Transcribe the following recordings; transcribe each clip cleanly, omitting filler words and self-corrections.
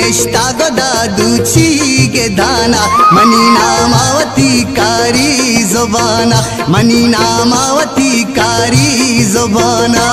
नेष्टा गोदा दूची के दाना मनी नामावती कारी जुबाना मनी नामावती कारी जुबाना।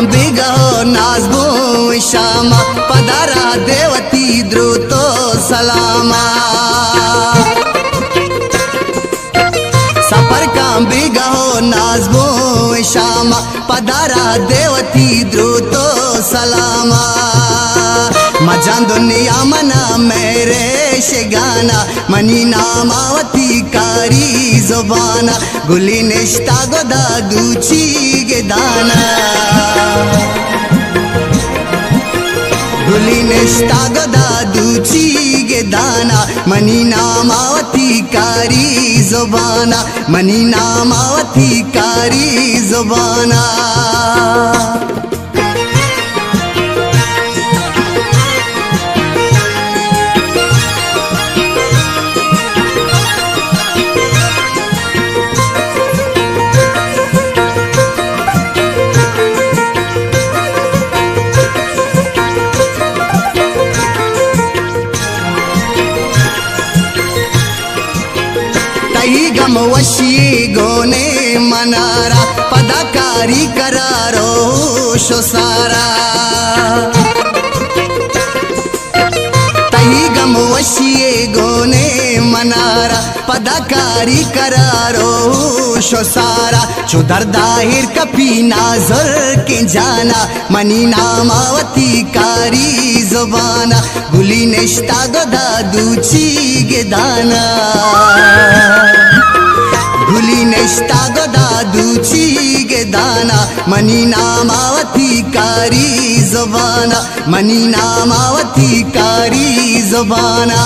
बिगहो नाजबो श्यामा पधारा देवती द्रुतो सलामा। सफर का बिगहो नाजबो श्यामा पधारा देवती द्रुतो सलामा। मजा दुनिया मना मेरे शेगाना मनी नामावती कारी जुबाना गुली नेष्टा गोदा दूची के दाना गुली नेष्टा गोदा दूची के दाना मनी नामावती कारी जुबाना मनी नामावती कारी जुबाना। गम वशी गोने मनारा पदाकारी करारो शोसारा। तही गम वशी गोने मनारा पदाकारी करारो शोसारा। चुदर दाहिर कपी नाजर के जाना मनी नामावती कारी जुबाना गुली नेष्टा गोदा दूची के दाना गुली नेष्टा गोदा दूची के दाना मनी नामावती कारी जुबाना मनी नामावती कारी जुबाना।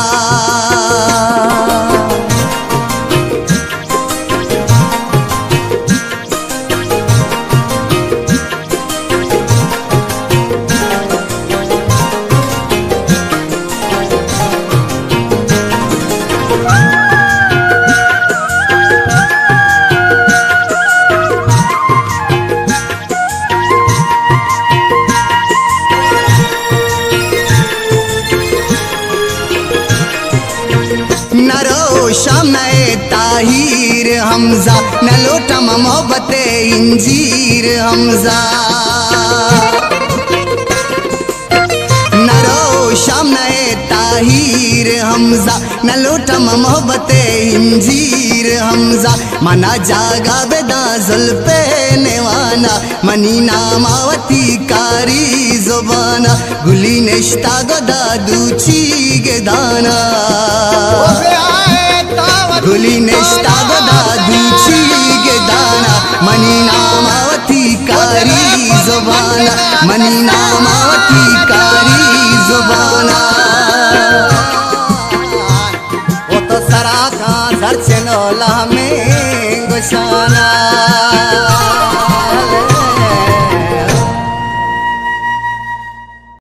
शाम ताहिर हमजा न लोटम मोहब्बत इंजीर हमजा। नरो शाम ताहिर हमजा न लोटम मोहब्बत इंजीर हमजा। मना जागा बेदा जुल्फे नेवाना मनी नामावती कारी जुबाना गुली नेष्टा गोदा दूची के दाना गुली नेष्टा गोदा दूची के दाना मनी नामावती कारी जुबाना मनी नामावती कारी जुबाना। वो तो सरा का दर्शन में गुशाना